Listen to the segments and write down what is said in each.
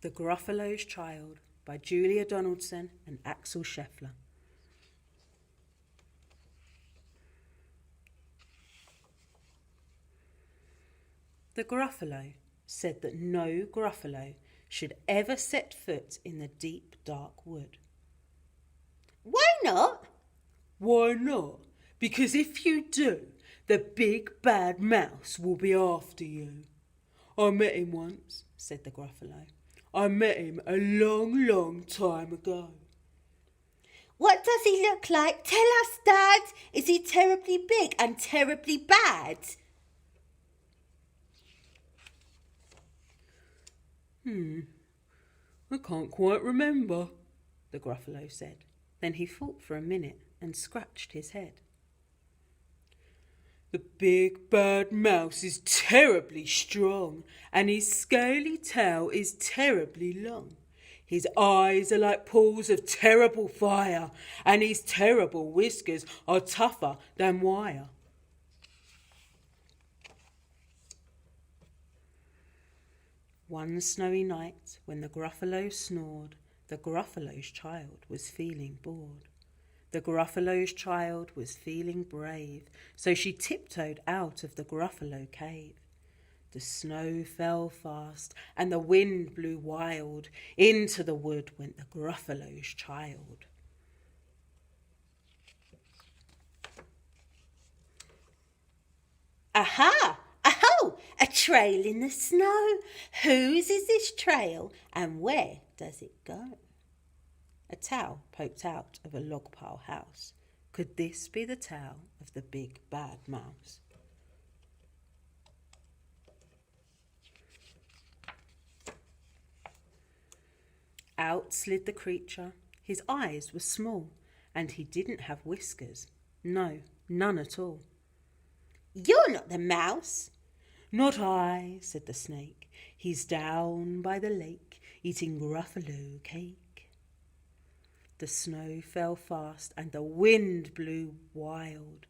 The Gruffalo's Child by Julia Donaldson and Axel Scheffler. The Gruffalo said that no Gruffalo should ever set foot in the deep, dark wood. Why not? Why not? Because if you do, the big bad mouse will be after you. I met him once, said the Gruffalo. I met him a long, long time ago. What does he look like? Tell us, Dad. Is he terribly big and terribly bad? I can't quite remember, the Gruffalo said. Then he thought for a minute and scratched his head. The big bad mouse is terribly strong, and his scaly tail is terribly long. His eyes are like pools of terrible fire, and his terrible whiskers are tougher than wire. One snowy night, when the Gruffalo snored, the Gruffalo's child was feeling bored. The Gruffalo's child was feeling brave, so she tiptoed out of the Gruffalo cave. The snow fell fast, and the wind blew wild. Into the wood went the Gruffalo's child. Aha! Oh, a trail in the snow. Whose is this trail, and where does it go? A towel poked out of a log pile house. Could this be the towel of the big bad mouse? Out slid the creature. His eyes were small, and he didn't have whiskers. No, none at all. You're not the mouse. Not I, said the snake. He's down by the lake, eating Gruffalo cake. The snow fell fast, and the wind blew wild.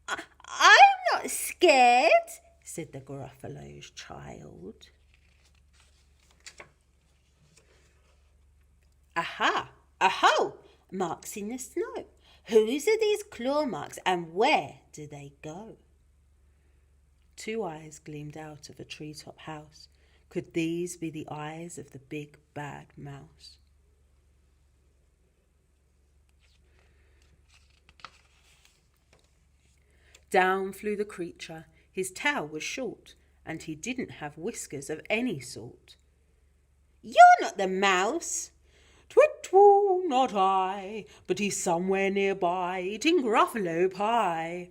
I'm not scared, said the Gruffalo's child. Aha! Aho! Marks in the snow. Whose are these claw marks, and where do they go? Two eyes gleamed out of a treetop house. Could these be the eyes of the big bad mouse? Down flew the creature. His tail was short, and he didn't have whiskers of any sort. You're not the mouse. Twit-twoo, not I, but he's somewhere nearby, eating Gruffalo pie.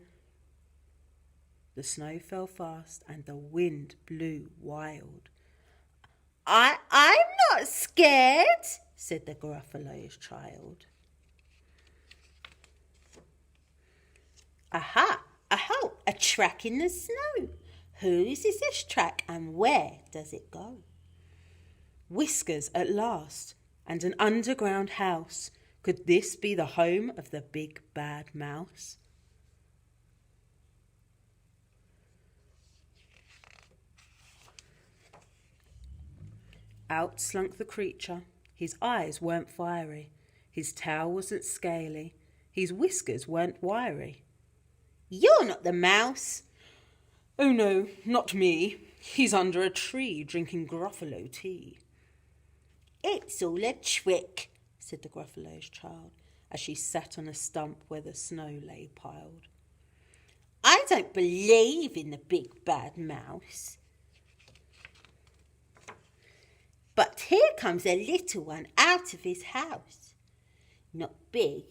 The snow fell fast, and the wind blew wild. I'm not scared, said the Gruffalo's child. Aha! Aho! A track in the snow. Whose is this track, and where does it go? Whiskers at last, and an underground house. Could this be the home of the big bad mouse? Out slunk the creature. His eyes weren't fiery. His tail wasn't scaly. His whiskers weren't wiry. You're not the mouse. Oh no, not me. He's under a tree drinking Gruffalo tea. It's all a trick, said the Gruffalo's child, as she sat on a stump where the snow lay piled. I don't believe in the big bad mouse. But here comes a little one out of his house. Not big,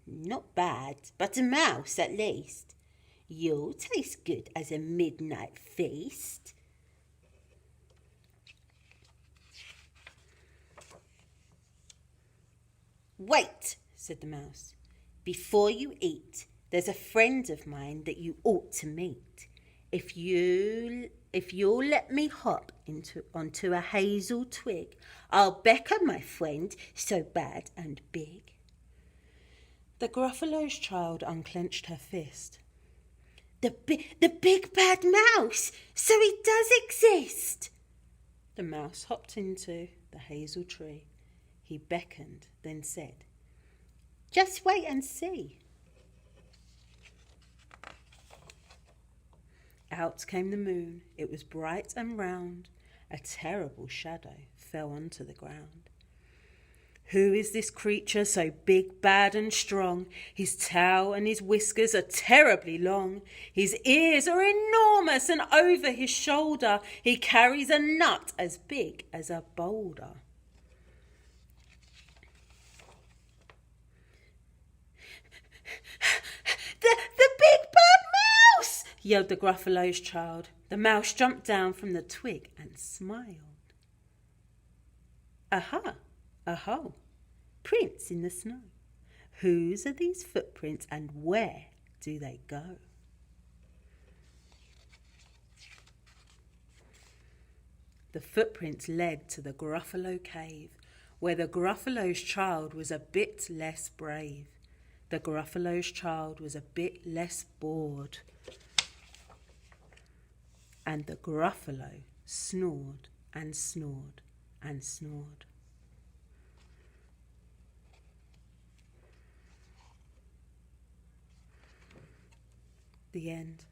not bad, but a mouse at least. You'll taste good as a midnight feast. Wait, said the mouse. Before you eat, there's a friend of mine that you ought to meet. If you'll let me hop onto a hazel twig, I'll beckon my friend so bad and big. The Gruffalo's child unclenched her fist. The big bad mouse! So he does exist! The mouse hopped into the hazel tree. He beckoned, then said, "Just wait and see." Out came the moon. It was bright and round. A terrible shadow fell onto the ground. Who is this creature so big, bad and strong? His tail and his whiskers are terribly long. His ears are enormous, and over his shoulder he carries a nut as big as a boulder. The big bad mouse! Yelled the Gruffalo's child. The mouse jumped down from the twig and smiled. Aha! Aho! Prints in the snow. Whose are these footprints and where do they go? The footprints led to the Gruffalo cave, where the Gruffalo's child was a bit less brave. The Gruffalo's child was a bit less bored. And the Gruffalo snored and snored and snored. The end.